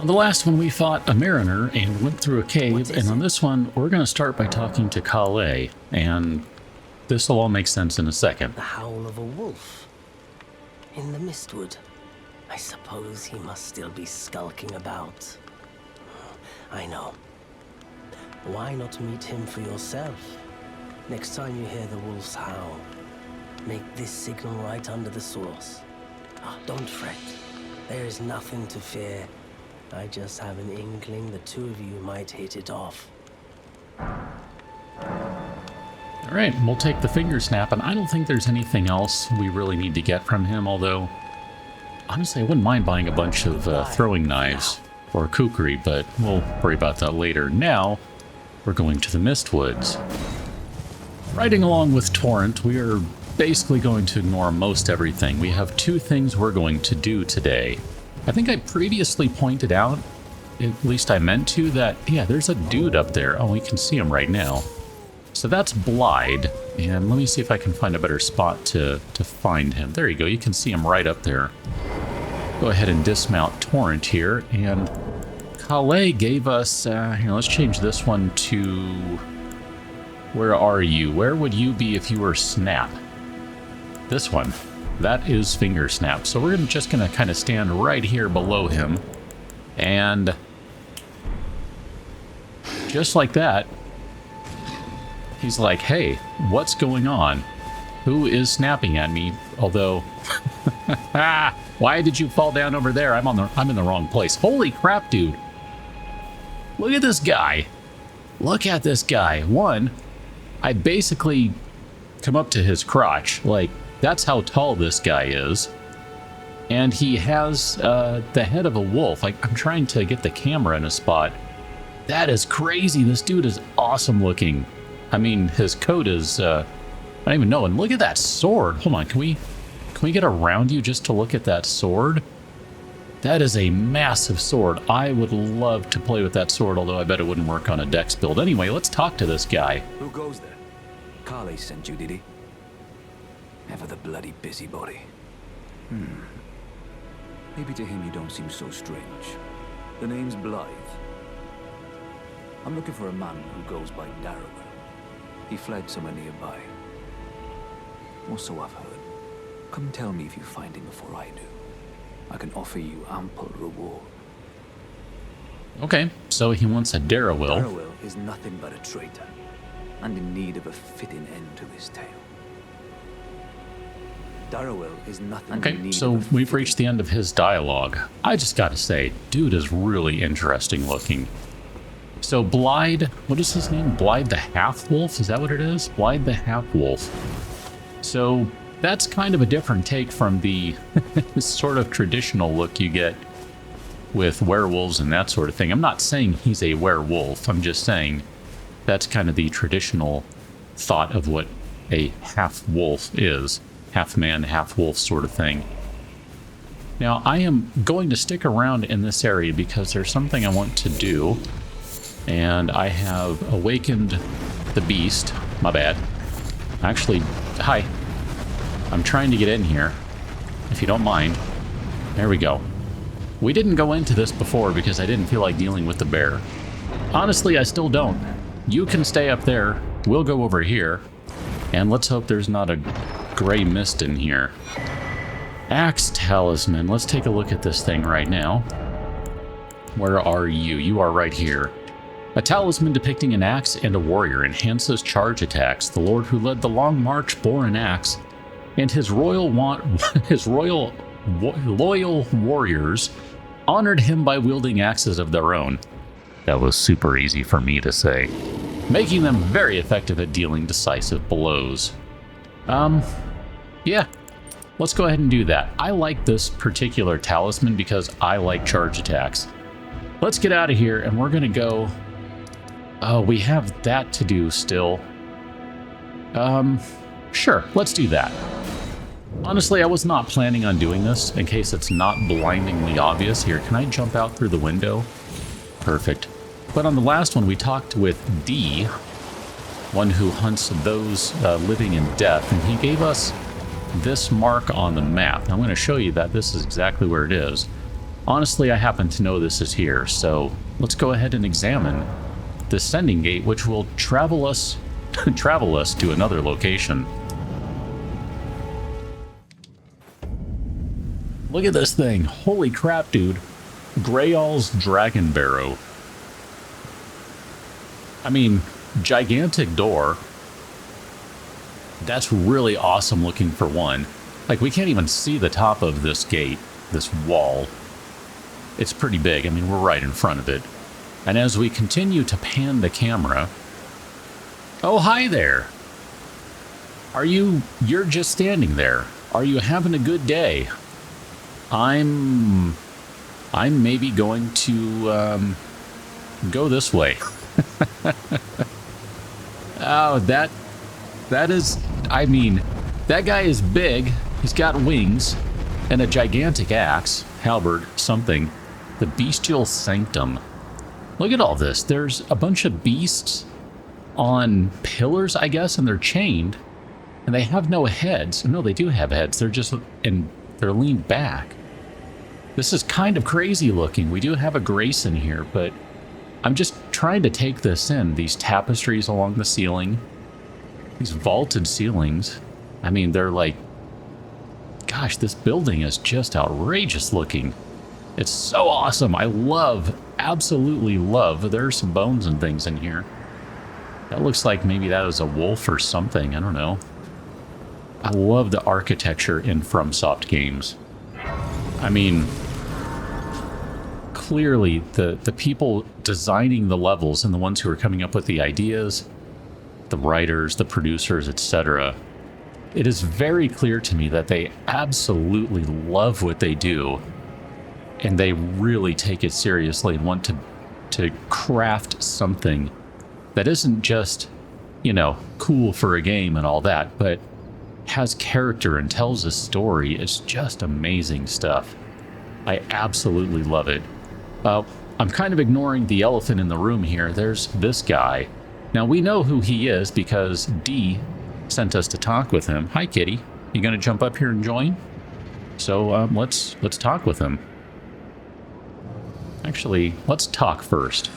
On the last one, we fought a mariner and went through a cave, and on this one, we're going to start by talking to Cavalary, and this will all make sense in a second. The howl of a wolf in the mistwood. I suppose he must still be skulking about. I know. Why not meet him for yourself? Next time you hear the wolf's howl, make this signal right under the source. Don't fret. There is nothing to fear. I just have an inkling the two of you might hit it off. Alright, we'll take the finger snap, and I don't think there's anything else we really need to get from him, although honestly I wouldn't mind buying a bunch of throwing knives or kukri, but we'll worry about that later. Now, we're going to the Mistwoods. Riding along with Torrent, we are basically going to ignore most everything. We have two things we're going to do today. I think I previously pointed out, at least I meant to, that, yeah, there's a dude up there. Oh, we can see him right now. So that's Blaidd, and let me see if I can find a better spot to find him. There you go, you can see him right up there. Go ahead and dismount Torrent here, and Cavalary gave us, here, let's change this one to, where are you? Where would you be if you were Snap? This one. That is Finger Snap. So we're just going to kind of stand right here below him. And just like that, he's like, hey, what's going on? Who is snapping at me? Although, why did you fall down over there? I'm in the wrong place. Holy crap, dude. Look at this guy. Look at this guy. One, I basically come up to his crotch. Like, that's how tall this guy is. And he has the head of a wolf. Like, I'm trying to get the camera in a spot. That is crazy. This dude is awesome looking. I mean, his coat is, I don't even know. And look at that sword. Hold on, can we get around you just to look at that sword? That is a massive sword. I would love to play with that sword, although I bet it wouldn't work on a dex build. Anyway, let's talk to this guy. Who goes there? Carly sent you, did he? Ever the bloody busybody. Maybe to him you don't seem so strange. The name's Blaidd. I'm looking for a man who goes by Garranq. He fled somewhere nearby. Or so I've heard. Come tell me if you find him before I do. I can offer you ample reward. Okay, so he wants a Darrowil. Darrowil is nothing but a traitor, and in need of a fitting end to his tale. Darrowil is nothing. Okay, so we've reached the end of his dialogue. I just gotta say, dude is really interesting looking. So Blaidd, what is his name? Blaidd the Half-Wolf? Is that what it is? Blaidd the Half-Wolf. So that's kind of a different take from the sort of traditional look you get with werewolves and that sort of thing. I'm not saying he's a werewolf. I'm just saying that's kind of the traditional thought of what a half-wolf is. Half man, half wolf sort of thing. Now, I am going to stick around in this area because there's something I want to do. And I have awakened the beast. My bad. Actually, hi. I'm trying to get in here, if you don't mind. There we go. We didn't go into this before because I didn't feel like dealing with the bear. Honestly, I still don't. You can stay up there. We'll go over here. And let's hope there's not a gray mist in here. Axe Talisman. Let's take a look at this thing right now. Where are you? You are right here. A talisman depicting an axe and a warrior enhances charge attacks. The lord who led the long march bore an axe, and his loyal warriors honored him by wielding axes of their own. That was super easy for me to say, making them very effective at dealing decisive blows. Yeah, let's go ahead and do that. I like this particular talisman because I like charge attacks. Let's get out of here, and we're gonna go... Oh, we have that to do still. Sure, let's do that. Honestly, I was not planning on doing this, in case it's not blindingly obvious. Here, can I jump out through the window? Perfect. But on the last one, we talked with D, one who hunts those living in death, and he gave us this mark on the map. I'm going to show you that this is exactly where it is. Honestly, I happen to know this is here, so let's go ahead and examine the sending gate, which will travel us to another location. Look at this thing. Holy crap, dude. Greyall's Dragon Barrow. I mean, gigantic door. That's really awesome looking for one. Like, we can't even see the top of this gate, this wall. It's pretty big. I mean, we're right in front of it. And as we continue to pan the camera... Oh, hi there! You're just standing there. Are you having a good day? I'm maybe going to go this way. Oh, that is, I mean, that guy is big. He's got wings and a gigantic axe, halberd, something. The Bestial Sanctum. Look at all this. There's a bunch of beasts on pillars, I guess, and they're chained, and they have no heads. No, they do have heads. They're leaned back. This is kind of crazy looking. We do have a grace in here, but I'm just trying to take this in. These tapestries along the ceiling, these vaulted ceilings. I mean, they're like, gosh, this building is just outrageous looking. It's so awesome. I absolutely love. There's some bones and things in here. That looks like maybe that was a wolf or something. I don't know. I love the architecture in FromSoft games. I mean, clearly the people designing the levels and the ones who are coming up with the ideas, the writers, the producers, etc., it is very clear to me that they absolutely love what they do, and they really take it seriously and want to craft something that isn't just, cool for a game and all that, but has character and tells a story. It's just amazing stuff. I absolutely love it. I'm kind of ignoring the elephant in the room here. There's this guy. Now, we know who he is because Dee sent us to talk with him. Hi, kitty. You gonna jump up here and join? So let's talk with him. Actually, let's talk first.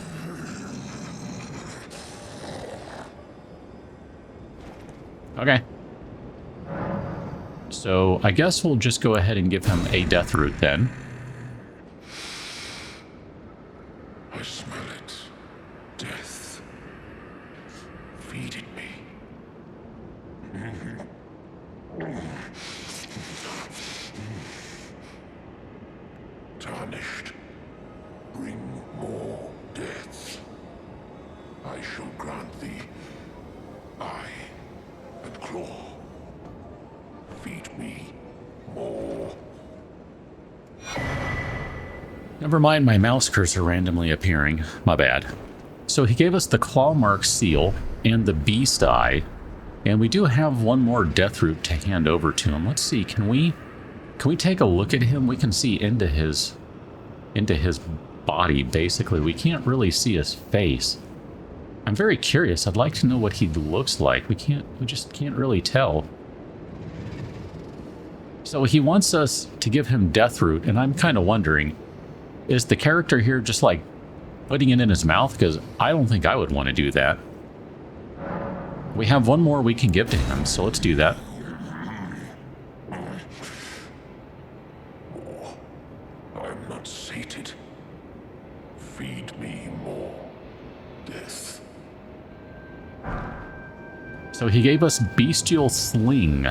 Okay. So I guess we'll just go ahead and give him a death root then. I smell it. Death. Feeding me. Tarnished. Bring more deaths. I shall grant thee eye and claw. Feed me more. Never mind my mouse cursor randomly appearing. My bad. So he gave us the claw mark seal and the beast eye, and we do have one more death root to hand over to him. Let's see, can we take a look at him? We can see into his body, basically. We can't really see his face. I'm very curious. I'd like to know what he looks like. We just can't really tell. So he wants us to give him death root, and I'm kind of wondering, is the character here just like putting it in his mouth? Because I don't think I would want to do that. We have one more we can give to him, so let's do that. I'm not sated. Feed me more death. So he gave us Bestial Sling.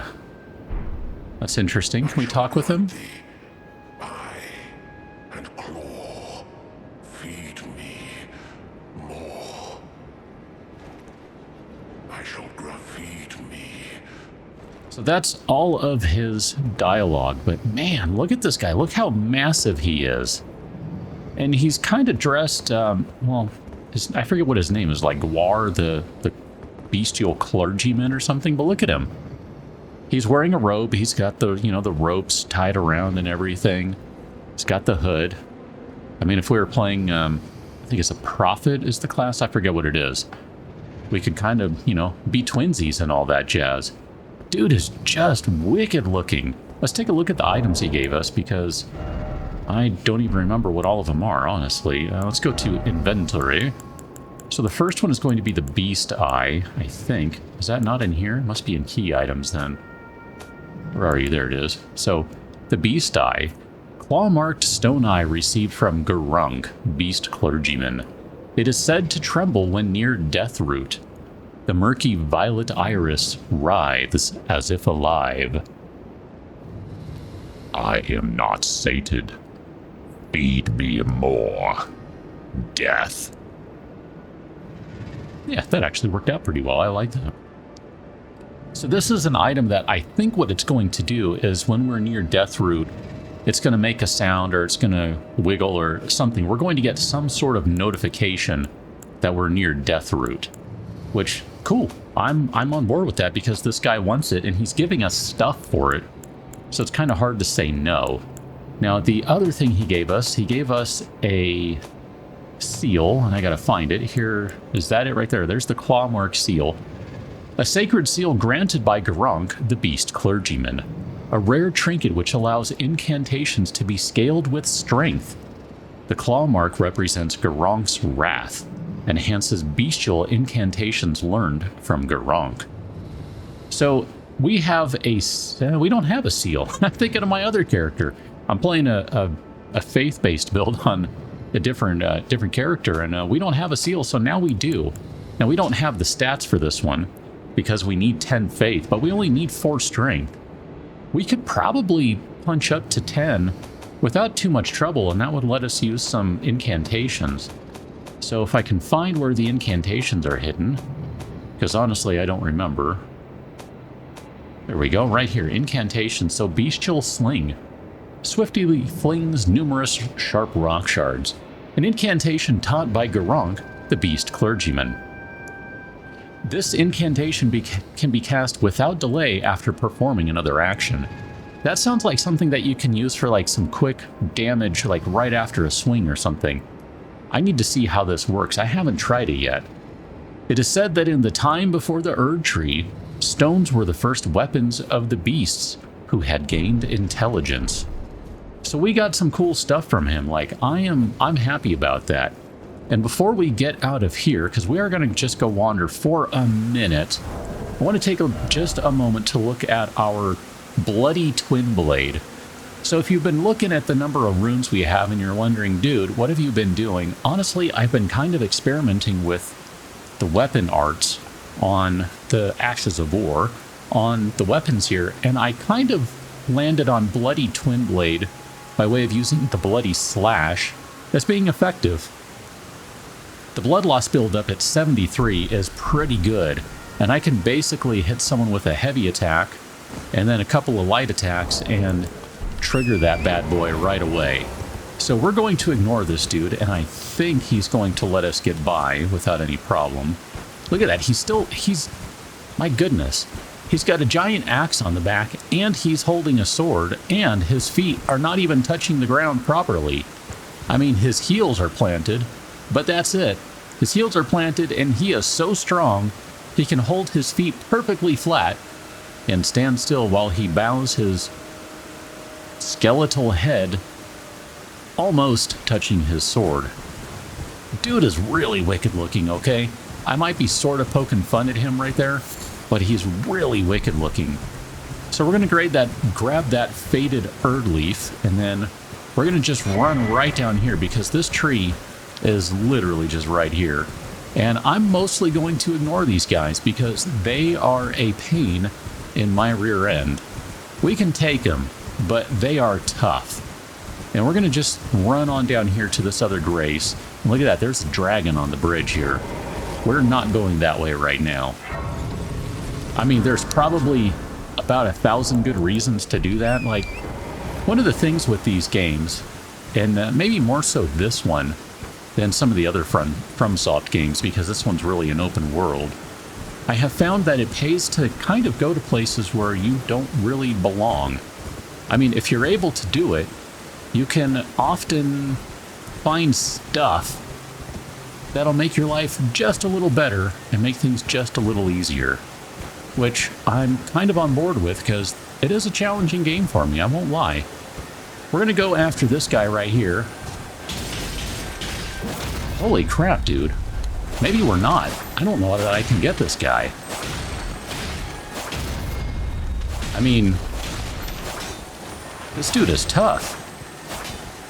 That's interesting. Can we talk with him? Eye and claw. Feed me more. I shall feed me. So that's all of his dialogue, but man, look at this guy. Look how massive he is. And he's kind of dressed, well, I forget what his name is, like Gwar, the bestial clergyman or something, but look at him. He's wearing a robe. He's got the, the ropes tied around and everything. He's got the hood. I mean, if we were playing, I think it's a prophet is the class. I forget what it is. We could kind of, be twinsies and all that jazz. Dude is just wicked looking. Let's take a look at the items he gave us, because I don't even remember what all of them are, honestly. Let's go to inventory. So the first one is going to be the Beast Eye, I think. Is that not in here? It must be in key items then. Where are you? There it is. So the Beast Eye. Claw-marked stone eye received from Garranq, Beast Clergyman. It is said to tremble when near Deathroot. The murky violet iris writhes as if alive. I am not sated. Feed me more. Death. Yeah, that actually worked out pretty well. I like that. So this is an item that I think what it's going to do is when we're near Deathroot, it's going to make a sound or it's going to wiggle or something. We're going to get some sort of notification that we're near Deathroot, which, cool. I'm on board with that because this guy wants it and he's giving us stuff for it. So it's kind of hard to say no. Now, the other thing he gave us a seal, and I gotta find it. Here, is that it right there? There's the claw mark seal. A sacred seal granted by Garranq, the Beast Clergyman. A rare trinket which allows incantations to be scaled with strength. The claw mark represents Garranq's wrath, enhances bestial incantations learned from Garranq. So we have we don't have a seal. I'm thinking of my other character. I'm playing a faith-based build on a different character, and we don't have a seal, so now we do. Now, we don't have the stats for this one because we need 10 faith, but we only need 4 strength. We could probably punch up to 10 without too much trouble, and that would let us use some incantations. So if I can find where the incantations are hidden, because honestly, I don't remember. There we go, right here, incantations. So bestial sling. Swiftly flings numerous sharp rock shards. An incantation taught by Garranq, the Beast Clergyman. This incantation can be cast without delay after performing another action. That sounds like something that you can use for like some quick damage, like right after a swing or something. I need to see how this works. I haven't tried it yet. It is said that in the time before the Erd Tree, stones were the first weapons of the beasts who had gained intelligence. So we got some cool stuff from him. Like, I'm happy about that. And before we get out of here, because we are going to just go wander for a minute, I want to take just a moment to look at our bloody twinblade. So if you've been looking at the number of runes we have and you're wondering, dude, what have you been doing? Honestly, I've been kind of experimenting with the weapon arts on the Axes of War, on the weapons here, and I kind of landed on bloody twinblade by way of using the bloody slash as being effective. The blood loss build-up at 73 is pretty good, and I can basically hit someone with a heavy attack and then a couple of light attacks and trigger that bad boy right away. So we're going to ignore this dude, and I think he's going to let us get by without any problem. Look at that, my goodness. He's got a giant axe on the back, and he's holding a sword, and his feet are not even touching the ground properly. I mean, his heels are planted, but that's it. His heels are planted, and he is so strong, he can hold his feet perfectly flat and stand still while he bows his skeletal head, almost touching his sword. Dude is really wicked looking, okay? I might be sort of poking fun at him right there, but he's really wicked looking. So we're going to grab that faded Erd leaf, and then we're going to just run right down here because this tree is literally just right here. And I'm mostly going to ignore these guys because they are a pain in my rear end. We can take them, but they are tough. And we're going to just run on down here to this other grace. And look at that, there's a dragon on the bridge here. We're not going that way right now. I mean, there's probably about 1,000 good reasons to do that. Like, one of the things with these games, and maybe more so this one than some of the other FromSoft games, because this one's really an open world, I have found that it pays to kind of go to places where you don't really belong. I mean, if you're able to do it, you can often find stuff that'll make your life just a little better and make things just a little easier, which I'm kind of on board with because it is a challenging game for me, I won't lie. We're going to go after this guy right here. Holy crap, dude. Maybe we're not. I don't know that I can get this guy. I mean, this dude is tough.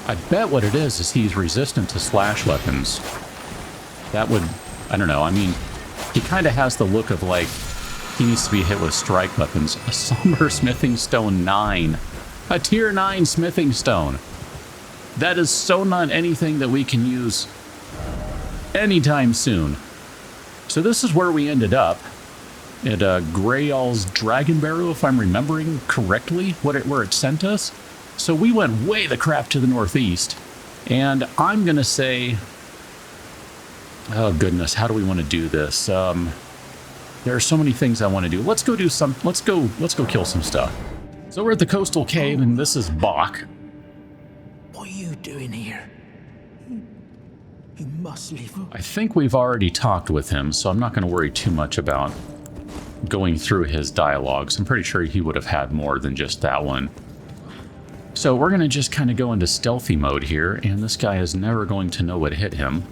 I bet what it is he's resistant to slash weapons. That would, I don't know, I mean, he kind of has the look of like, he needs to be hit with strike weapons. A somber smithing stone 9. A tier 9 smithing stone. That is so not anything that we can use anytime soon. So this is where we ended up. At Grayall's Dragon Barrow, if I'm remembering correctly where it sent us. So we went way the crap to the northeast. And I'm going to say... Oh goodness, how do we want to do this? There are so many things I want to do. Let's go do some... Let's go kill some stuff. So we're at the coastal cave, and this is Bach. What are you doing here? You must leave. I think we've already talked with him, so I'm not going to worry too much about going through his dialogues. I'm pretty sure he would have had more than just that one. So we're going to just kind of go into stealthy mode here, and this guy is never going to know what hit him.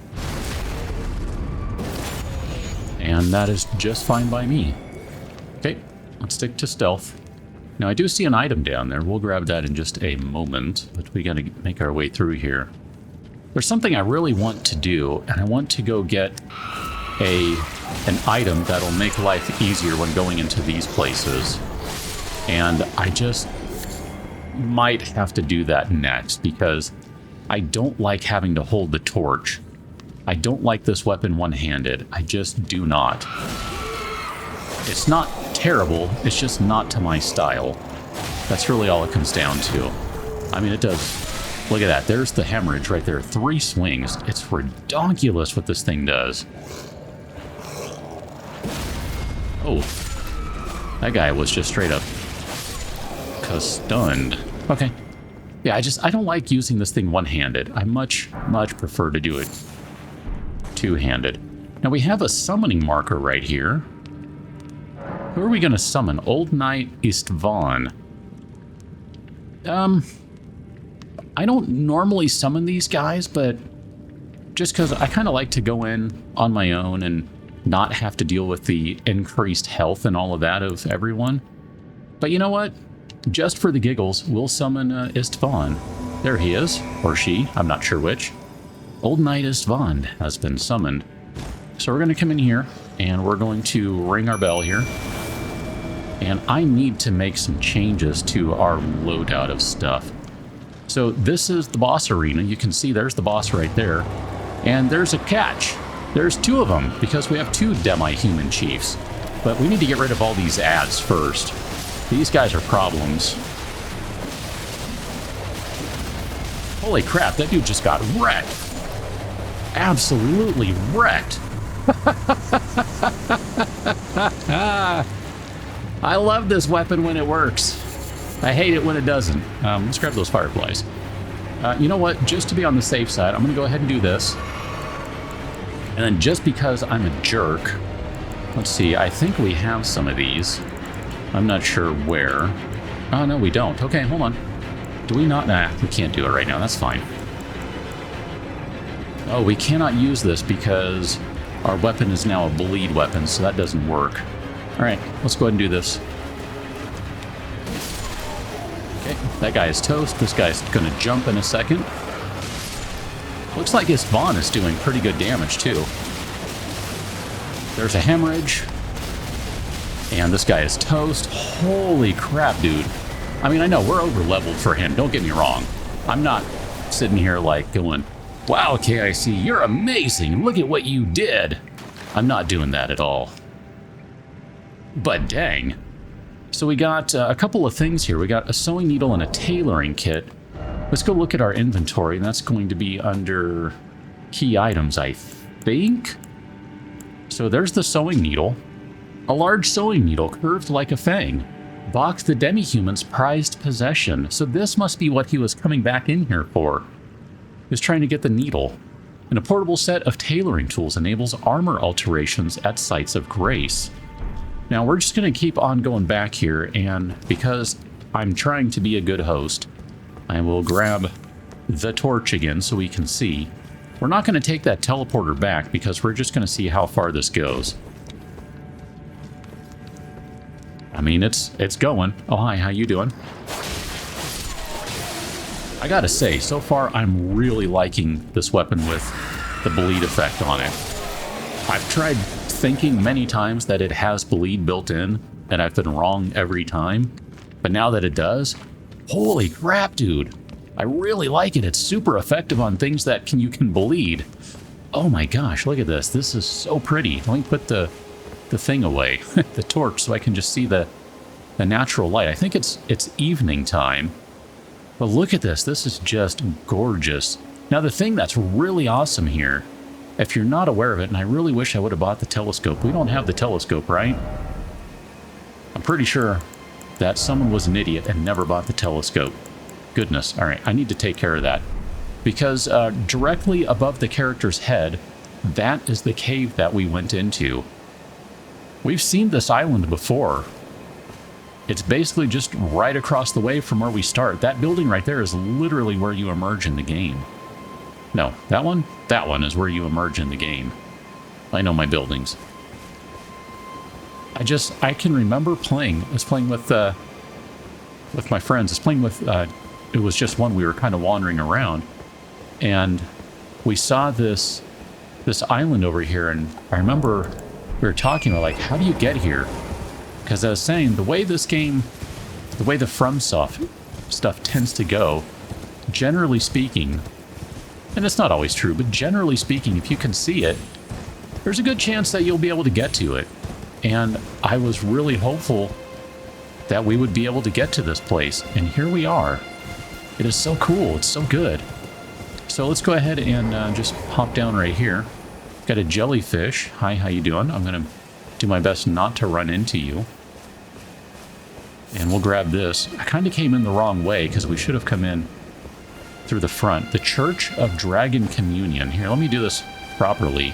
And that is just fine by me. Okay, let's stick to stealth. Now I do see an item down there. We'll grab that in just a moment, but we got to make our way through here. There's something I really want to do, and I want to go get an item that'll make life easier when going into these places. And I just might have to do that next, because I don't like having to hold the torch. I don't like this weapon one-handed. I just do not. It's not terrible, it's just not to my style. That's really all it comes down to. I mean, it does... Look at that, there's the hemorrhage right there. 3 swings. It's redonkulous what this thing does. Oh. That guy was just straight up stunned. Okay. Yeah, I don't like using this thing one-handed. I much prefer to do it two-handed. Now we have a summoning marker right here. Who are we going to summon? Old Knight Istvan. I don't normally summon these guys, but just because I kind of like to go in on my own and not have to deal with the increased health and all of that of everyone. But you know what? Just for the giggles, we'll summon Istvan. There he is, or she, I'm not sure which. Old Knight Istvan has been summoned. So we're going to come in here, and we're going to ring our bell here. And I need to make some changes to our loadout of stuff. So this is the boss arena. You can see there's the boss right there. And there's a catch. There's 2 of them, because we have 2 demi-human chiefs. But we need to get rid of all these ads first. These guys are problems. Holy crap, that dude just got wrecked. Absolutely wrecked. I love this weapon when it works. I hate it when it doesn't. Let's grab those fireflies. You know what? Just to be on the safe side, I'm going to go ahead and do this. And then just because I'm a jerk, let's see, I think we have some of these. I'm not sure where. Oh, no, we don't. Okay, hold on. Do we not? Nah, we can't do it right now. That's fine. Oh, we cannot use this because our weapon is now a bleed weapon, so that doesn't work. All right, let's go ahead and do this. Okay, that guy is toast. This guy's going to jump in a second. Looks like Istvan is doing pretty good damage, too. There's a hemorrhage. And this guy is toast. Holy crap, dude. I mean, I know we're over-leveled for him. Don't get me wrong. I'm not sitting here like going, wow, KIC, you're amazing. Look at what you did. I'm not doing that at all. But dang. So we got a couple of things here. We got a sewing needle and a tailoring kit. Let's go look at our inventory, and that's going to be under key items, I think. So there's the sewing needle. A large sewing needle curved like a fang. Bach the demi-human's prized possession. So this must be what he was coming back in here for. He was trying to get the needle. And a portable set of tailoring tools enables armor alterations at sites of grace. Now we're just going to keep on going back here, and because I'm trying to be a good host, I will grab the torch again so we can see. We're not going to take that teleporter back because we're just going to see how far this goes. I mean, it's going. Oh, hi, how you doing? I gotta say, so far I'm really liking this weapon with the bleed effect on it. I've tried thinking many times that it has bleed built in, and I've been wrong every time. But now that it does, holy crap, dude. I really like it. It's super effective on things that you can bleed. Oh my gosh, look at this. This is so pretty. Let me put the thing away, the torch, so I can just see the natural light. I think it's evening time. But look at this. This is just gorgeous. Now, the thing that's really awesome here, if you're not aware of it, and I really wish I would have bought the telescope. We don't have the telescope, right? I'm pretty sure that someone was an idiot and never bought the telescope. Goodness. All right, I need to take care of that. Because directly above the character's head, that is the cave that we went into. We've seen this island before. It's basically just right across the way from where we start. That building right there is literally where you emerge in the game. No, that one is where you emerge in the game. I know my buildings. I can remember playing. I was playing with my friends. I was playing with, it was just one, we were kind of wandering around. And we saw this island over here, and I remember we were talking about, like, how do you get here? Because I was saying, the way this game, the way the FromSoft stuff tends to go, generally speaking, and it's not always true, but generally speaking, if you can see it, there's a good chance that you'll be able to get to it. And I was really hopeful that we would be able to get to this place, and here we are. It is so cool. It's so good. So let's go ahead and just hop down right here. Got a jellyfish. Hi, how you doing? I'm going to do my best not to run into you. And we'll grab this. I kind of came in the wrong way because we should have come in through the front. The Church of Dragon Communion. Here, let me do this properly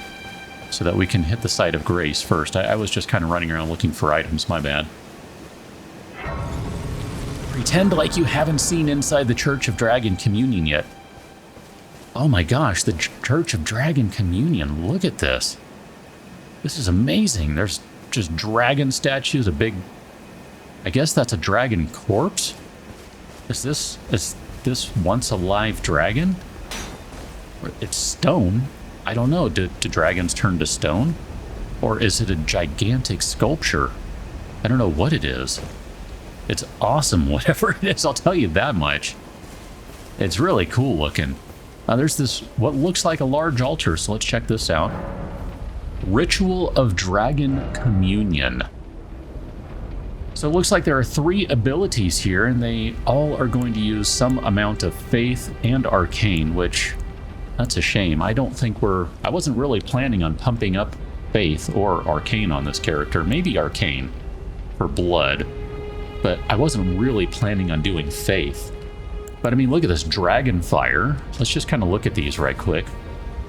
so that we can hit the site of grace first. I was just kind of running around looking for items. My bad. Pretend like you haven't seen inside the Church of Dragon Communion yet. Oh my gosh, the Church of Dragon Communion. Look at this. This is amazing. There's just dragon statues, a big... I guess that's a dragon corpse? Is this once a live dragon? It's stone? I don't know. Do dragons turn to stone? Or is it a gigantic sculpture? I don't know what it is. It's awesome, whatever it is, I'll tell you that much. It's really cool looking. There's this, what looks like a large altar, so let's check this out. Ritual of Dragon Communion. So it looks like there are 3 abilities here, and they all are going to use some amount of faith and arcane, which, that's a shame. I wasn't really planning on pumping up faith or arcane on this character. Maybe arcane for blood, but I wasn't really planning on doing faith. But I mean, look at this dragon fire. Let's just kind of look at these right quick.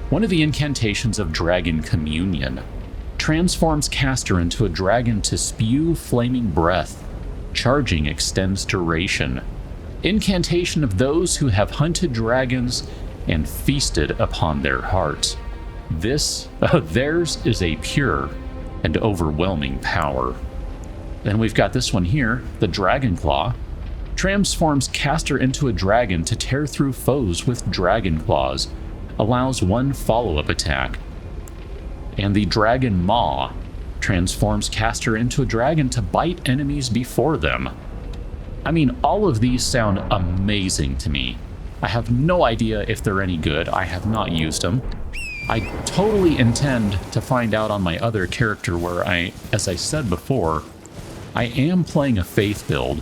One of the incantations of Dragon Communion transforms caster into a dragon to spew flaming breath. Charging extends duration. Incantation of those who have hunted dragons and feasted upon their hearts. Theirs is a pure and overwhelming power. Then we've got this one here, the Dragon Claw. Transforms caster into a dragon to tear through foes with dragon claws. Allows 1 follow-up attack. And the Dragon Maw transforms caster into a dragon to bite enemies before them. I mean, all of these sound amazing to me. I have no idea if they're any good. I have not used them. I totally intend to find out on my other character where as I said before, I am playing a faith build.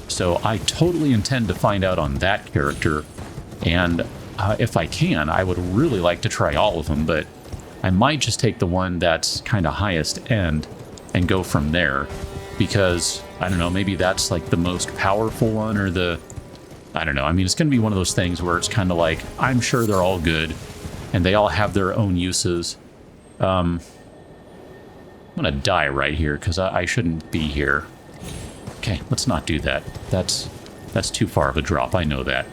So I totally intend to find out on that character. And if I can, I would really like to try all of them, but I might just take the one that's kind of highest end and go from there. Because, I don't know, maybe that's like the most powerful one or I don't know. I mean, it's going to be one of those things where it's kind of like, I'm sure they're all good and they all have their own uses. I'm going to die right here because I shouldn't be here. Okay, let's not do that. That's too far of a drop. I know that.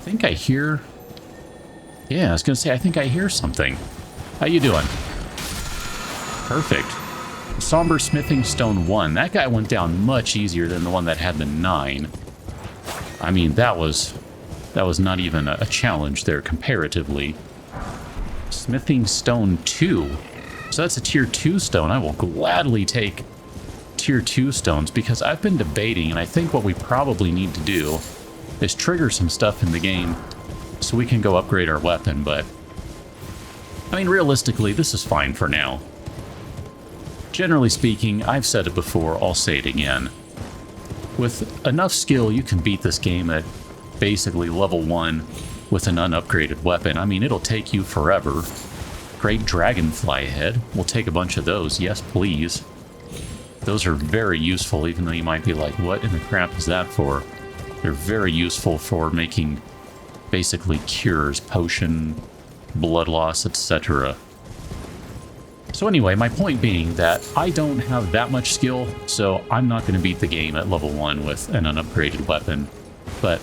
think I hear... Yeah, I was gonna say, I think I hear something. How you doing? Perfect. Somber Smithing Stone 1. That guy went down much easier than the one that had the 9. I mean, that was not even a challenge there comparatively. Smithing Stone 2. So that's a tier 2 stone. I will gladly take tier 2 stones because I've been debating, and I think what we probably need to do is trigger some stuff in the game so we can go upgrade our weapon, but I mean, realistically, this is fine for now. Generally speaking, I've said it before, I'll say it again. With enough skill, you can beat this game at basically level 1 with an unupgraded weapon. I mean, it'll take you forever. Great dragonfly head. We'll take a bunch of those. Yes, please. Those are very useful, even though you might be like, what in the crap is that for? They're very useful for making basically cures, potion, blood loss, etc. So anyway, my point being that I don't have that much skill, so I'm not going to beat the game at level 1 with an unupgraded weapon. But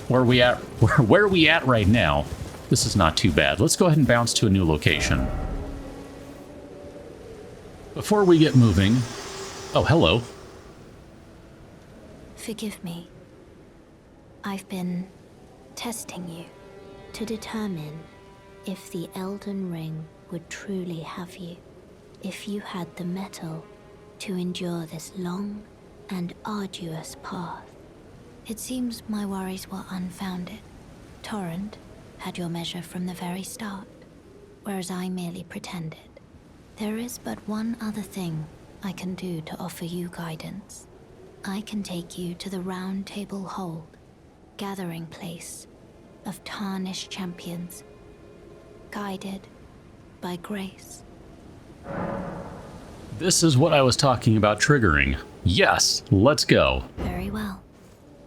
where we at right now, this is not too bad. Let's go ahead and bounce to a new location. Before we get moving... Oh, hello. Forgive me. I've been testing you to determine if the Elden Ring would truly have you, if you had the mettle to endure this long and arduous path. It seems my worries were unfounded. Torrent had your measure from the very start, whereas I merely pretended. There is but one other thing I can do to offer you guidance. I can take you to the Round Table Hold, gathering place of Tarnished champions, guided by grace. This is what I was talking about triggering. Yes, let's go. Very well.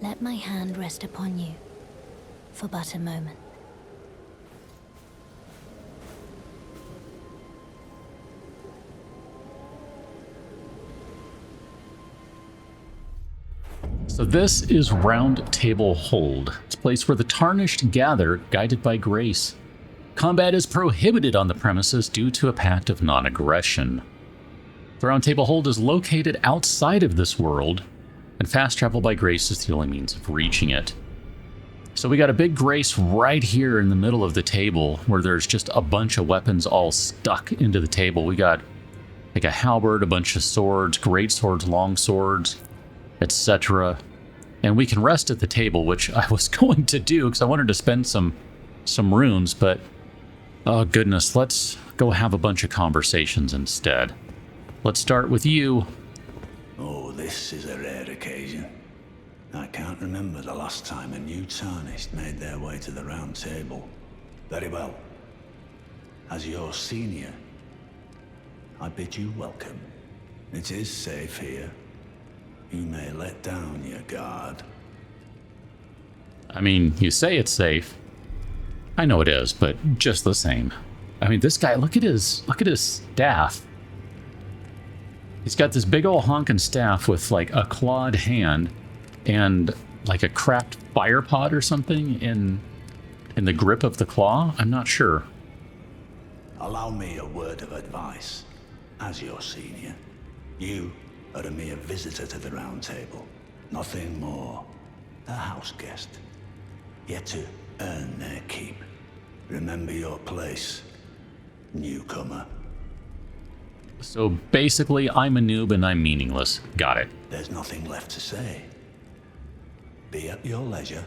Let my hand rest upon you for but a moment. So this is Round Table Hold. It's a place where the Tarnished gather, guided by grace. Combat is prohibited on the premises due to a pact of non-aggression. The Round Table Hold is located outside of this world, and fast travel by grace is the only means of reaching it. So we got a big grace right here in the middle of the table, where there's just a bunch of weapons all stuck into the table. We got like a halberd, a bunch of swords, great swords, long swords, etc. And we can rest at the table, which I was going to do because I wanted to spend some runes, but oh goodness, let's go have a bunch of conversations instead. Let's start with you. Oh, this is a rare occasion. I can't remember the last time a new Tarnished made their way to the Round Table. Very well. As your senior, I bid you welcome. It is safe here. You may let down your guard. I mean, you say it's safe. I know it is, but just the same. I mean, this guy, look at his staff. He's got this big old honking staff with like a clawed hand and like a cracked fire pot or something in the grip of the claw. I'm not sure. Allow me a word of advice. As your senior, you are a mere visitor to the Round Table. Nothing more. A house guest. Yet to earn their keep. Remember your place, newcomer. So basically, I'm a noob and I'm meaningless. Got it. There's nothing left to say. Be at your leisure.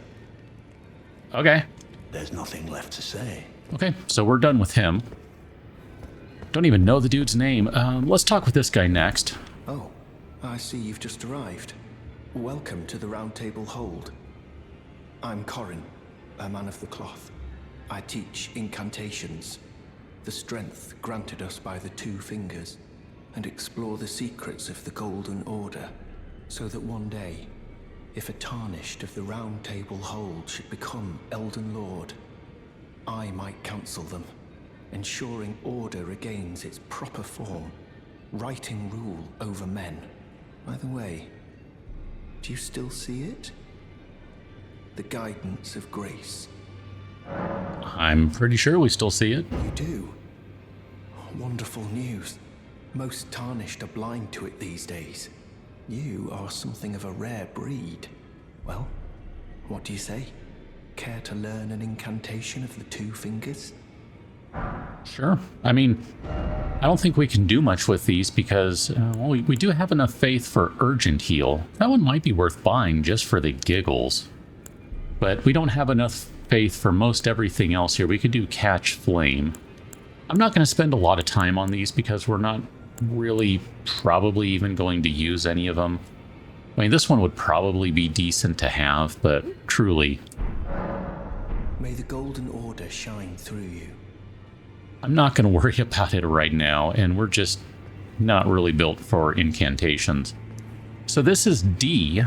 Okay. There's nothing left to say. Okay, so we're done with him. Don't even know the dude's name. Let's talk with this guy next. Oh, I see you've just arrived. Welcome to the Round Table Hold. I'm Garranq, a man of the cloth. I teach incantations, the strength granted us by the Two Fingers, and explore the secrets of the Golden Order, so that one day, if a Tarnished of the Round Table Hold should become Elden Lord, I might counsel them, ensuring order regains its proper form, righting rule over men. By the way, do you still see it? the guidance of grace. I'm pretty sure we still see it. You do? Wonderful news. Most Tarnished are blind to it these days. You are something of a rare breed. Well, what do you say? Care to learn an incantation of the two fingers? Sure. I mean, I don't think we can do much with these because well, we do have enough faith for urgent heal. That one might be worth buying just for the giggles. But we don't have enough faith for most everything else here. We could do catch flame. I'm not going to spend a lot of time on these because we're not really probably even going to use any of them. I mean, this one would probably be decent to have, but truly, May the Golden Order shine through you. I'm not going to worry about it right now, and we're just not really built for incantations. So this is D,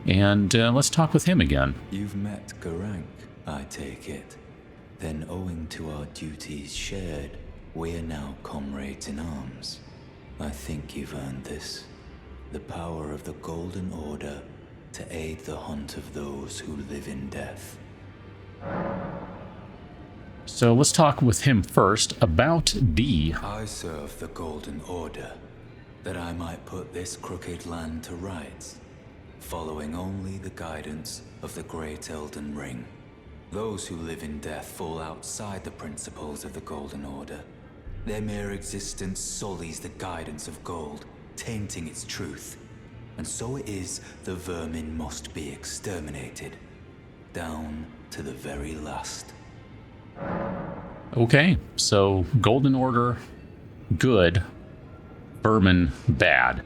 and let's talk with him again. You've met Garranq, I take it. Then owing to our duties shared, we are now comrades in arms. I think you've earned this. The power of the Golden Order to aid the hunt of those who live in death. So let's talk with him first about D. I serve the Golden Order, that I might put this crooked land to rights, following only the guidance of the great Elden Ring. Those who live in death fall outside the principles of the Golden Order. Their mere existence sullies the guidance of gold, tainting its truth. And so it is the vermin must be exterminated, down to the very last. Okay, so Golden Order, good. Vermin, bad.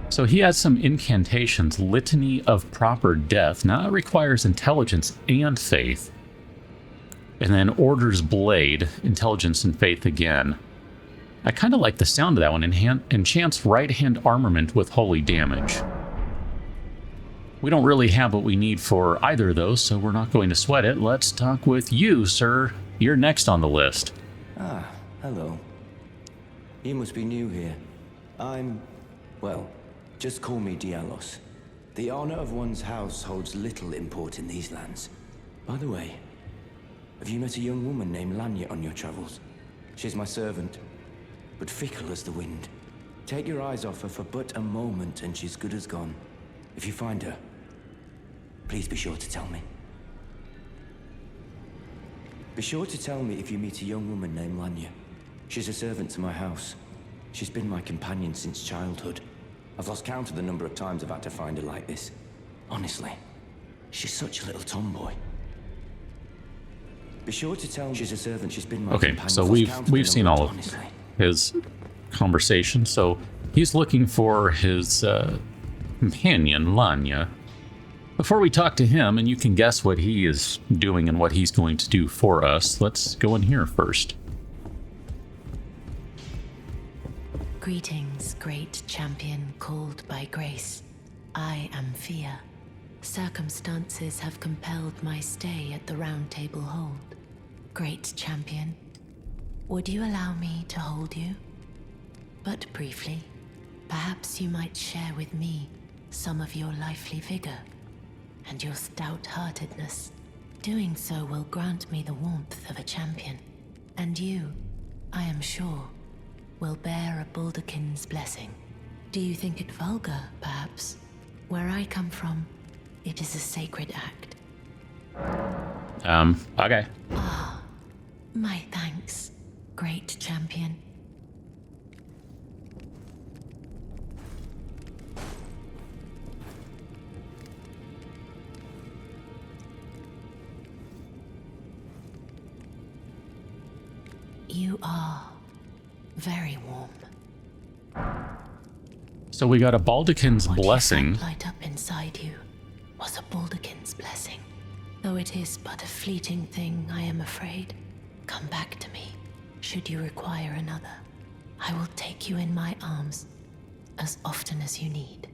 So he has some incantations. Litany of Proper Death. Now that requires intelligence and faith. And then Order's Blaidd, intelligence and faith again. I kind of like the sound of that one. Enchants right-hand armament with holy damage. We don't really have what we need for either of those, so we're not going to sweat it. Let's talk with you, sir. You're next on the list. Ah, hello. You must be new here. Well, just call me Dialos. The honor of one's house holds little import in these lands. By the way, have you met a young woman named Lanya on your travels? She's my servant, but fickle as the wind. Take your eyes off her for but a moment and she's good as gone. If you find her, please be sure to tell me. Be sure to tell me if you meet a young woman named Lanya. She's a servant to my house. She's been my companion since childhood. I've lost count of the number of times I've had to find her like this. Honestly, she's such a little tomboy. Be sure to tell me she's a servant. She's been my companion. Okay, so we've seen all of his conversation. So he's looking for his companion, Lanya. Before we talk to him, and you can guess what he is doing and what he's going to do for us, let's go in here first. Greetings, great champion called by grace. I am Fia. Circumstances have compelled my stay at the Round Table Hold. Great champion, would you allow me to hold you? But briefly, perhaps you might share with me some of your lively vigor and your stout-heartedness. Doing so will grant me the warmth of a champion, and you, I am sure, will bear a Baldakin's blessing. Do you think it vulgar, perhaps? Where I come from, it is a sacred act. Okay. Ah, my thanks, great champion. You are very warm. So we got a Baldakin's What blessing. you felt light up inside you was a Baldakin's blessing. Though it is but a fleeting thing, I am afraid. Come back to me, should you require another. I will take you in my arms as often as you need.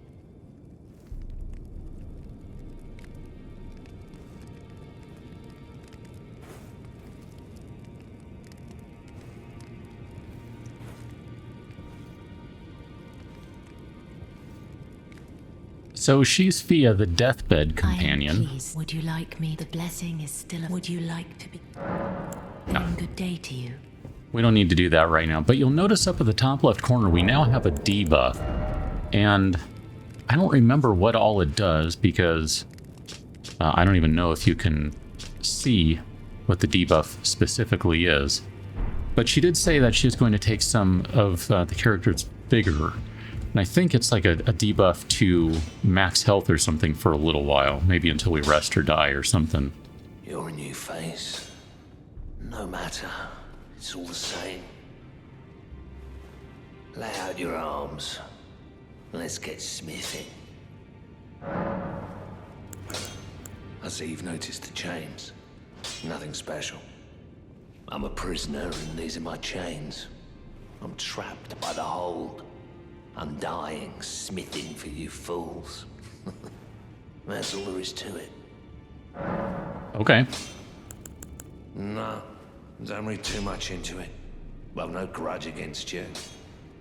So she's Fia, the deathbed I am companion. pleased. Would you like me? The blessing is still. Would you like to be? And good day to you. We don't need to do that right now, but you'll notice up at the top left corner, we now have a debuff. And I don't remember what all it does because I don't even know if you can see what the debuff specifically is. But she did say that she's going to take some of the character's vigor. And I think it's like a debuff to max health or something for a little while. Maybe until we rest or die or something. You're a new face. No matter. It's all the same. Lay out your arms. Let's get smithing. I see you've noticed the chains. Nothing special. I'm a prisoner and these are my chains. I'm trapped by the hold. I'm dying, smithing for you fools. That's all there is to it. Okay. No, don't read too much into it. Well, no grudge against you.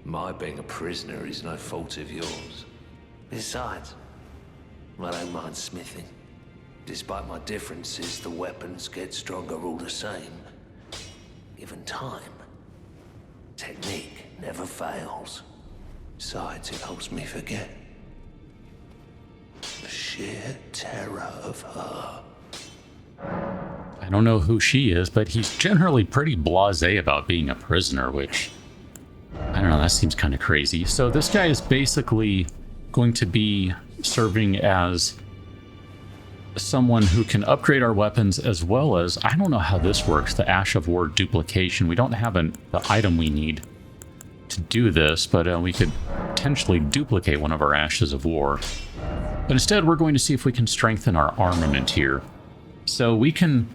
My being a prisoner is no fault of yours. Besides, I don't mind smithing. Despite my differences, the weapons get stronger all the same. Given time, technique never fails. Besides, it helps me forget the sheer terror of her. I don't know who she is, but he's generally pretty blasé about being a prisoner, which, I don't know, that seems kind of crazy. So this guy is basically going to be serving as someone who can upgrade our weapons, as well as, I don't know how this works, the Ash of War duplication. We don't have the item we need to do this, but we could potentially duplicate one of our Ashes of War. But instead, we're going to see if we can strengthen our armament here. So we can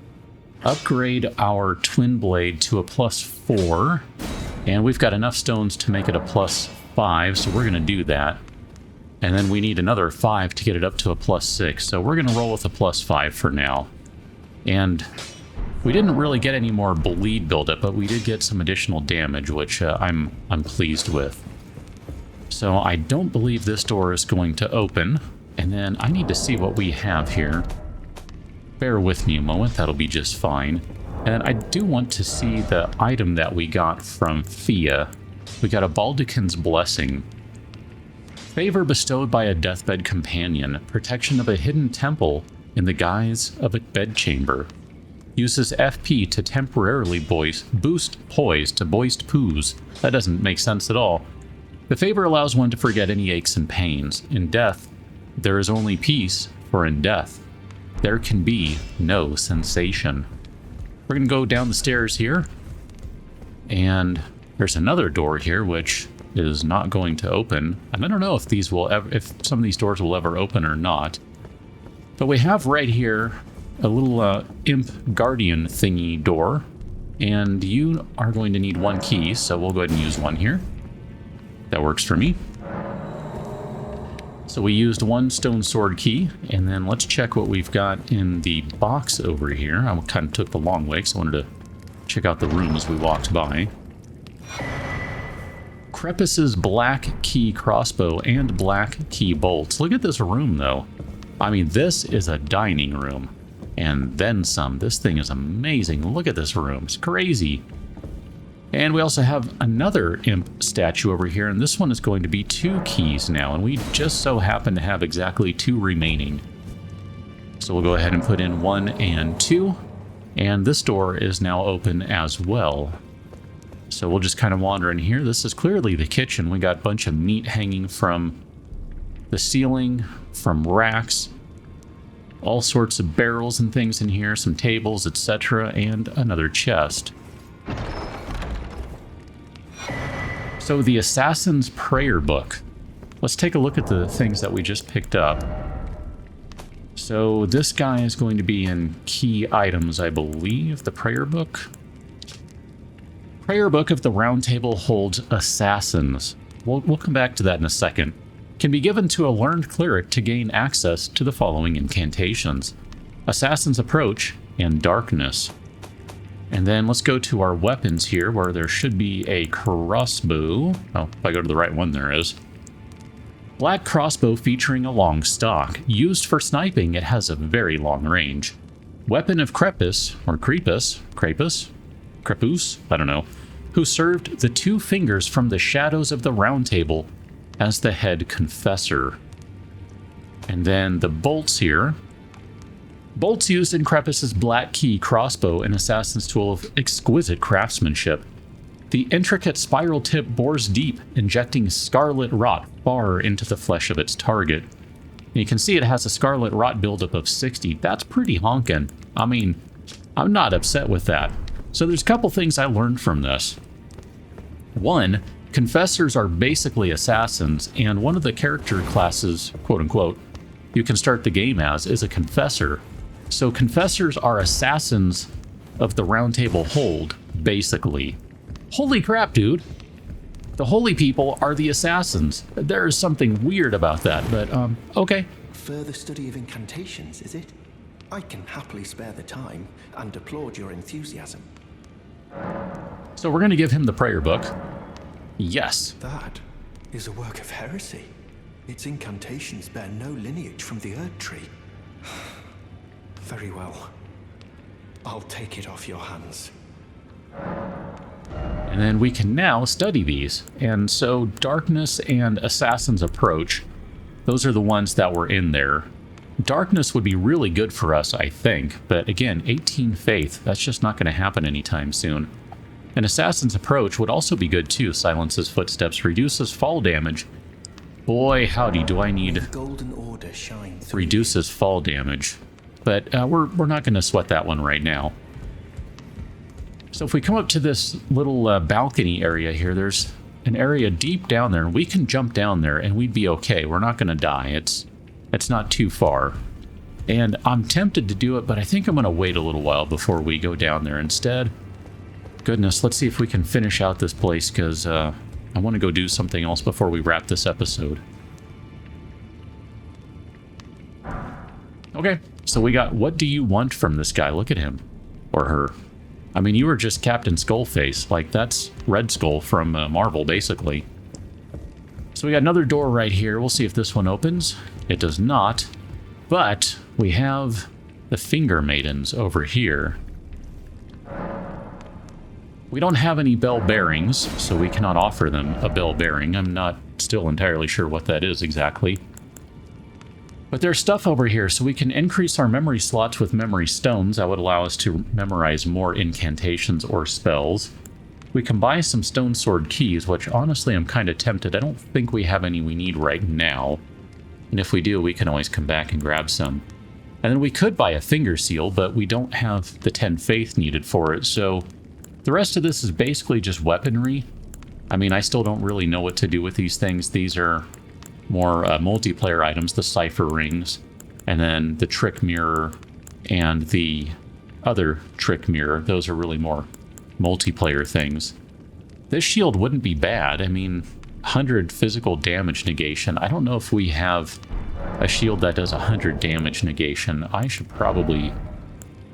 upgrade our twin blade to a +4, and we've got enough stones to make it a +5, so we're going to do that. And then we need another 5 to get it up to a +6, so we're going to roll with a +5 for now. And we didn't really get any more bleed buildup, but we did get some additional damage, which I'm pleased with. So I don't believe this door is going to open, and then I need to see what we have here. Bear with me a moment, that'll be just fine. And I do want to see the item that we got from Fia. We got a Baldekin's Blessing. Favor bestowed by a deathbed companion. Protection of a hidden temple in the guise of a bedchamber. Uses FP to temporarily boost poise to boist poos. That doesn't make sense at all. The favor allows one to forget any aches and pains. In death, there is only peace, for in death, there can be no sensation. We're going to go down the stairs here. And there's another door here, which is not going to open. And I don't know if these will ever, if some of these doors will ever open or not. But we have right here a little imp guardian thingy door. And you are going to need 1 key, so we'll go ahead and use 1 here. That works for me. So we used 1 stone sword key, and then let's check what we've got in the box over here. I kind of took the long way, so I wanted to check out the room as we walked by. Crepus's black key crossbow and black key bolts. Look at this room, though. I mean, this is a dining room, and then some. This thing is amazing. Look at this room. It's crazy. And we also have another imp statue over here, and this one is going to be 2 keys now, and we just so happen to have exactly 2 remaining. So we'll go ahead and put in 1 and 2, and this door is now open as well. So we'll just kind of wander in here. This is clearly the kitchen. We got a bunch of meat hanging from the ceiling, from racks, all sorts of barrels and things in here, some tables, etc., and another chest. So the Assassin's Prayer Book. Let's take a look at the things that we just picked up. So this guy is going to be in key items, I believe. The Prayer Book. Prayer Book of the Round Table holds Assassins. We'll come back to that in a second. Can be given to a learned cleric to gain access to the following incantations: Assassin's Approach and Darkness. And then let's go to our weapons here, where there should be a crossbow. Oh, if I go to the right one, there is. Black crossbow featuring a long stock. Used for sniping, it has a very long range. Weapon of Crepus, or Crepus, I don't know, who served the 2 fingers from the shadows of the Round Table as the head confessor. And then the bolts here. Bolts used in Crepus's Black Key crossbow, an assassin's tool of exquisite craftsmanship. The intricate spiral tip bores deep, injecting scarlet rot far into the flesh of its target. And you can see it has a scarlet rot buildup of 60. That's pretty honkin'. I mean, I'm not upset with that. So there's a couple things I learned from this. One, confessors are basically assassins, and one of the character classes, quote unquote, you can start the game as is a confessor. So confessors are assassins of the Round Table Hold, basically. Holy crap, dude. The holy people are the assassins. There is something weird about that, but, okay. Further study of incantations, is it? I can happily spare the time and applaud your enthusiasm. So we're going to give him the prayer book. Yes. That is a work of heresy. Its incantations bear no lineage from the Erd Tree. Very well. I'll take it off your hands. And then we can now study these. And so Darkness and Assassin's Approach, those are the ones that were in there. Darkness would be really good for us, I think. But again, 18 Faith, that's just not going to happen anytime soon. And Assassin's Approach would also be good too. Silences footsteps, reduces fall damage. Boy, howdy, do I need Golden Order shine through. Reduces fall damage. But we're not going to sweat that one right now. So if we come up to this little balcony area here, there's an area deep down there, and we can jump down there and we'd be okay. We're not going to die. It's not too far. And I'm tempted to do it, but I think I'm going to wait a little while before we go down there instead. Goodness, let's see if we can finish out this place, because I want to go do something else before we wrap this episode. Okay, so we got, what do you want from this guy? Look at him. Or her. I mean, you were just Captain Skullface. Like, that's Red Skull from Marvel, basically. So we got another door right here. We'll see if this one opens. It does not. But we have the Finger Maidens over here. We don't have any bell bearings, so we cannot offer them a bell bearing. I'm not still entirely sure what that is exactly. But there's stuff over here, so we can increase our memory slots with memory stones. That would allow us to memorize more incantations or spells. We can buy some stone sword keys, which honestly I'm kind of tempted. I don't think we have any we need right now. And if we do, we can always come back and grab some. And then we could buy a finger seal, but we don't have the 10 faith needed for it, so the rest of this is basically just weaponry. I mean, I still don't really know what to do with these things. These are more multiplayer items, the cipher rings, and then the trick mirror and the other trick mirror. Those are really more multiplayer things. This shield wouldn't be bad. I mean, 100 physical damage negation. I don't know if we have a shield that does 100 damage negation. I should probably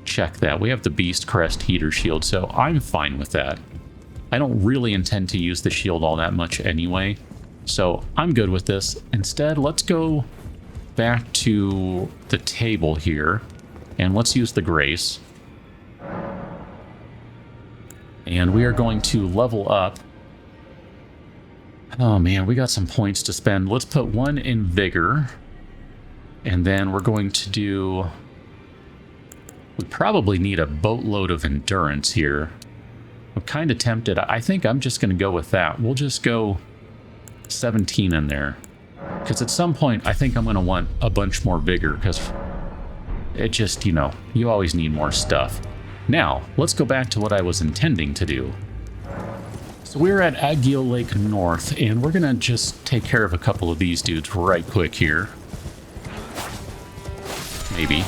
check that. We have the Beast Crest heater shield, so I'm fine with that. I don't really intend to use the shield all that much anyway, so I'm good with this. Instead, let's go back to the table here, and let's use the Grace. And we are going to level up. Oh man, we got some points to spend. Let's put one in Vigor, and then we're going to do... We probably need a boatload of endurance here. I'm kind of tempted. I think I'm just going to go with that. We'll just go 17 in there. Because at some point, I think I'm going to want a bunch more vigor, because it just, you know, you always need more stuff. Now, let's go back to what I was intending to do. So we're at Agile Lake North, and we're going to just take care of a couple of these dudes right quick here. Maybe.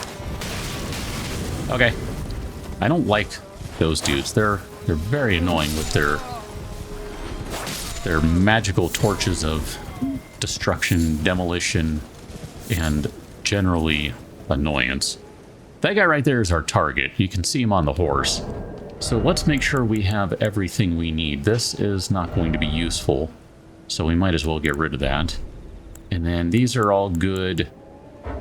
Okay. I don't like those dudes. They're very annoying with their magical torches of destruction, demolition, and generally annoyance. That guy right there is our target. You can see him on the horse. So let's make sure we have everything we need. This is not going to be useful, so we might as well get rid of that. And then these are all good.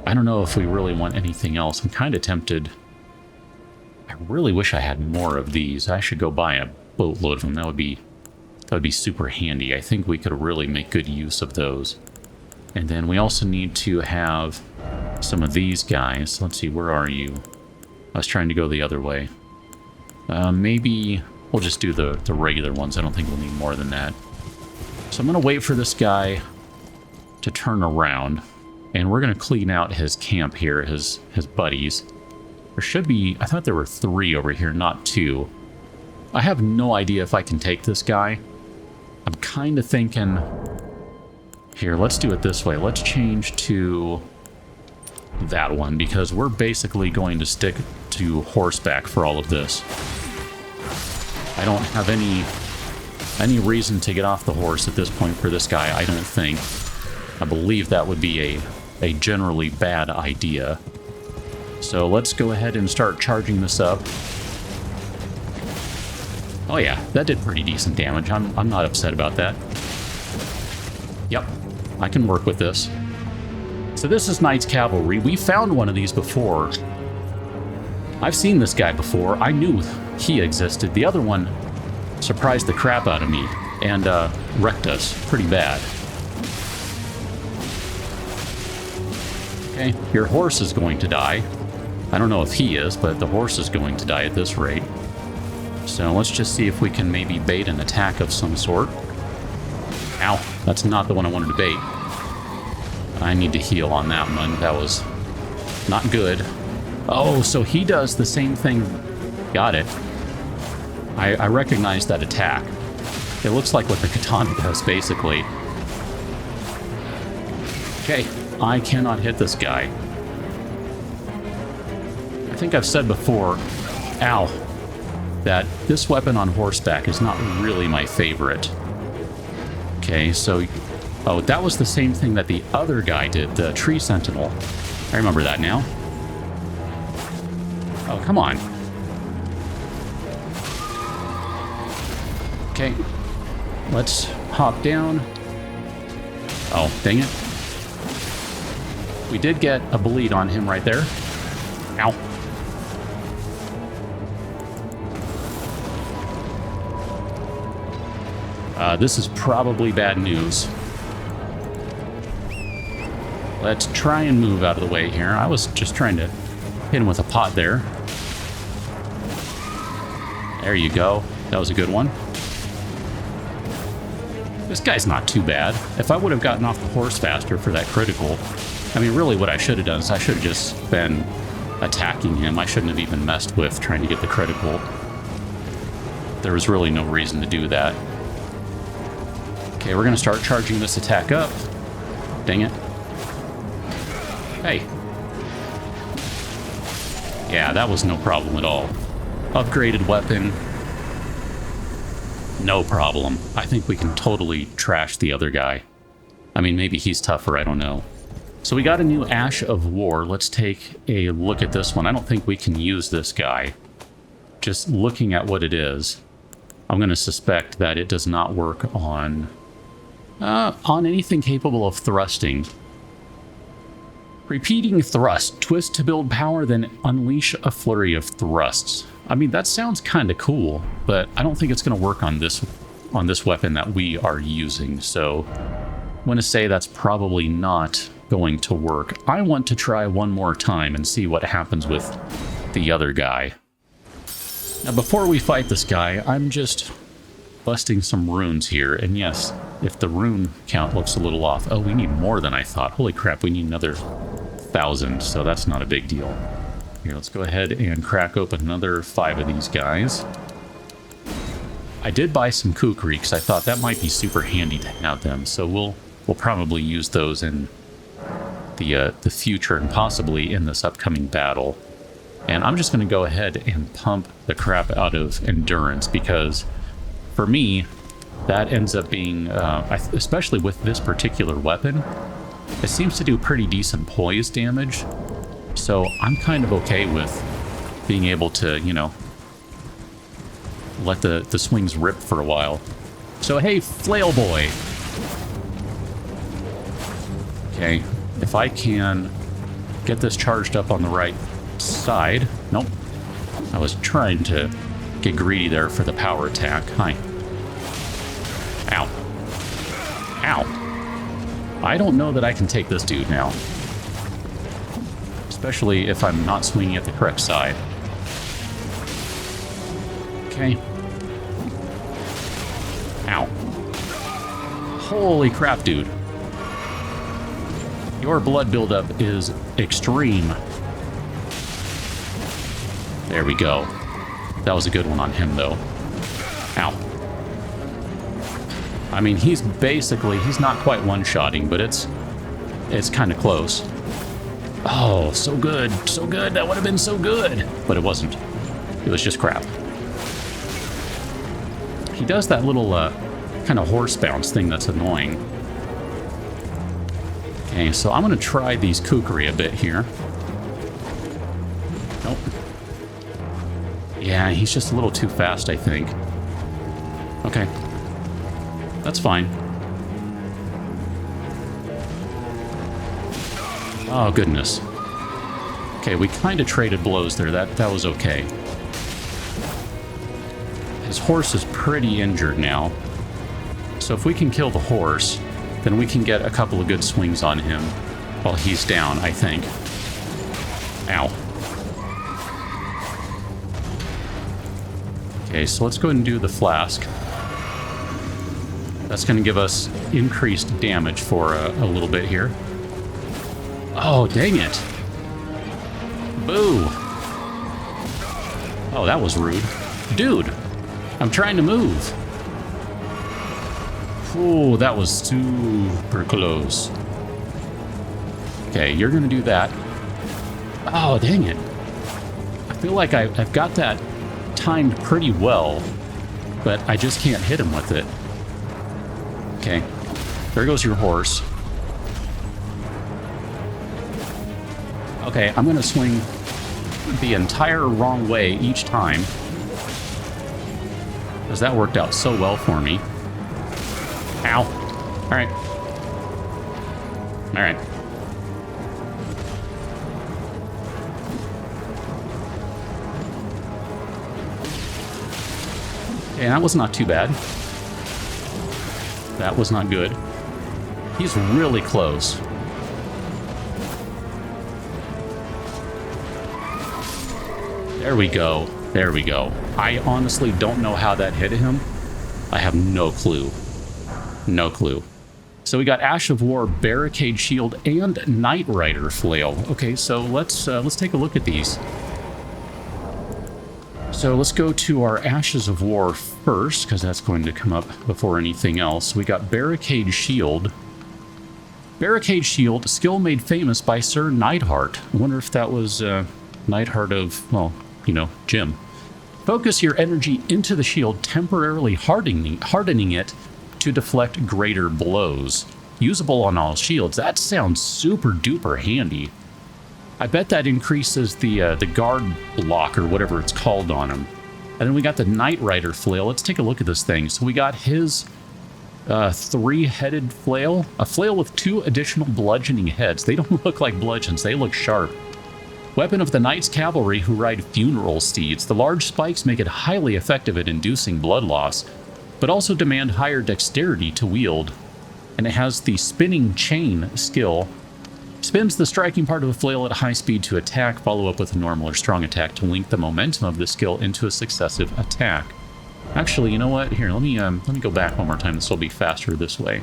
I don't know if we really want anything else. I'm kind of tempted. I really wish I had more of these. I should go buy a boatload of them. That would be super handy. I think we could really make good use of those. And then we also need to have some of these guys. Let's see, where are you? I was trying to go the other way. Maybe we'll just do the regular ones. I don't think we'll need more than that. So I'm going to wait for this guy to turn around, and we're going to clean out his camp here, his buddies. There should be, I thought there were 3 over here, not 2. I have no idea if I can take this guy. I'm kind of thinking, here, let's do it this way. Let's change to that one, because we're basically going to stick to horseback for all of this. I don't have any reason to get off the horse at this point for this guy, I don't think. I believe that would be a generally bad idea. So let's go ahead and start charging this up. Oh yeah, that did pretty decent damage. I'm not upset about that. Yep, I can work with this. So this is Knight's Cavalry. We found one of these before. I've seen this guy before. I knew he existed. The other one surprised the crap out of me and wrecked us pretty bad. Okay, your horse is going to die. I don't know if he is, but the horse is going to die at this rate. So let's just see if we can maybe bait an attack of some sort. Ow, that's not the one I wanted to bait. I need to heal on that one. That was not good. Oh, so he does the same thing. Got it. I recognize that attack. It looks like what the katana does, basically. Okay, I cannot hit this guy. I think I've said before, ow, that this weapon on horseback is not really my favorite. Okay, so, oh, that was the same thing that the other guy did, the tree sentinel. I remember that now. Oh, come on. Okay, let's hop down. Oh, dang it. We did get a bleed on him right there. Ow. This is probably bad news. Let's try and move out of the way here. I was just trying to hit him with a pot there. There you go. That was a good one. This guy's not too bad. If I would have gotten off the horse faster for that critical, I mean, really what I should have done is I should have just been attacking him. I shouldn't have even messed with trying to get the critical. There was really no reason to do that. Okay, we're going to start charging this attack up. Dang it. Hey. Yeah, that was no problem at all. Upgraded weapon. No problem. I think we can totally trash the other guy. I mean, maybe he's tougher, I don't know. So we got a new Ash of War. Let's take a look at this one. I don't think we can use this guy. Just looking at what it is, I'm going to suspect that it does not work on anything capable of thrusting. Repeating thrust. Twist to build power, then unleash a flurry of thrusts. I mean, that sounds kind of cool, but I don't think it's going to work on this weapon that we are using. So I'm going to say that's probably not going to work. I want to try one more time and see what happens with the other guy. Now, before we fight this guy, I'm just busting some runes here. And yes, if the rune count looks a little off... Oh, we need more than I thought. Holy crap, we need another 1,000, so that's not a big deal. Here, let's go ahead and crack open another 5 of these guys. I did buy some kukri because I thought that might be super handy to have them, so we'll probably use those in the future and possibly in this upcoming battle. And I'm just going to go ahead and pump the crap out of endurance, because for me, that ends up being, especially with this particular weapon, it seems to do pretty decent poise damage. So I'm kind of okay with being able to, you know, let the swings rip for a while. So hey, Flail Boy! Okay, if I can get this charged up on the right side. Nope. I was trying to get greedy there for the power attack. Hi. Ow. Ow. I don't know that I can take this dude now. Especially if I'm not swinging at the correct side. Okay. Ow. Holy crap, dude. Your blood buildup is extreme. There we go. That was a good one on him, though. Ow. I mean, he's not quite one-shotting, but it's kind of close. Oh, so good. So good. That would have been so good. But it wasn't. It was just crap. He does that little kind of horse bounce thing that's annoying. Okay, so I'm going to try these kukri a bit here. Nope. Yeah, he's just a little too fast, I think. Okay. That's fine. Oh, goodness. Okay, we kind of traded blows there. That was okay. His horse is pretty injured now. So if we can kill the horse, then we can get a couple of good swings on him while he's down, I think. Ow. Okay, so let's go ahead and do the flask. That's going to give us increased damage for a little bit here. Oh, dang it. Boo. Oh, that was rude. Dude, I'm trying to move. Oh, that was super close. Okay, you're going to do that. Oh, dang it. I feel like I've got that timed pretty well, but I just can't hit him with it. Okay, there goes your horse. Okay, I'm going to swing the entire wrong way each time, because that worked out so well for me. Ow. Alright. Alright. Okay, that was not too bad. That was not good. He's really close. There we go. There we go. I honestly don't know how that hit him. I have no clue. No clue. So we got Ash of War, Barricade Shield, and Knight Rider Flail. Okay, so let's take a look at these. So let's go to our Ashes of War first, because that's going to come up before anything else. We got Barricade Shield. Barricade Shield, skill made famous by Sir Neidhart. I wonder if that was Neidhart of, well, you know, Jim. Focus your energy into the shield, temporarily hardening it to deflect greater blows. Usable on all shields. That sounds super duper handy. I bet that increases the guard block or whatever it's called on him. And then we got the Knight Rider Flail. Let's take a look at this thing. So we got his three-headed flail. A flail with 2 additional bludgeoning heads. They don't look like bludgeons. They look sharp. Weapon of the Knight's Cavalry who ride funeral steeds. The large spikes make it highly effective at inducing blood loss, but also demand higher dexterity to wield. And it has the spinning chain skill. Spins the striking part of a flail at high speed to attack, follow up with a normal or strong attack to link the momentum of the skill into a successive attack. Actually, you know what? Here, let me go back one more time. This will be faster this way.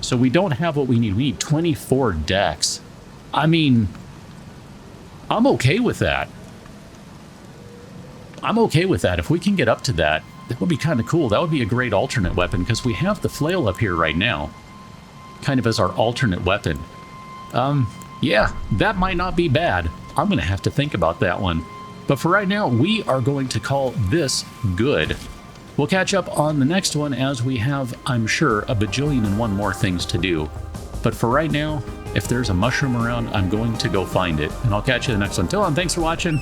So we don't have what we need. We need 24 dex. I mean, I'm okay with that. I'm okay with that. If we can get up to that, that would be kind of cool. That would be a great alternate weapon, because we have the flail up here right now, kind of as our alternate weapon. Yeah, that might not be bad. I'm going to have to think about that one. But for right now, we are going to call this good. We'll catch up on the next one as we have, I'm sure, a bajillion and one more things to do. But for right now, if there's a mushroom around, I'm going to go find it. And I'll catch you in the next one. Till then, thanks for watching.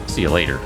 See you later.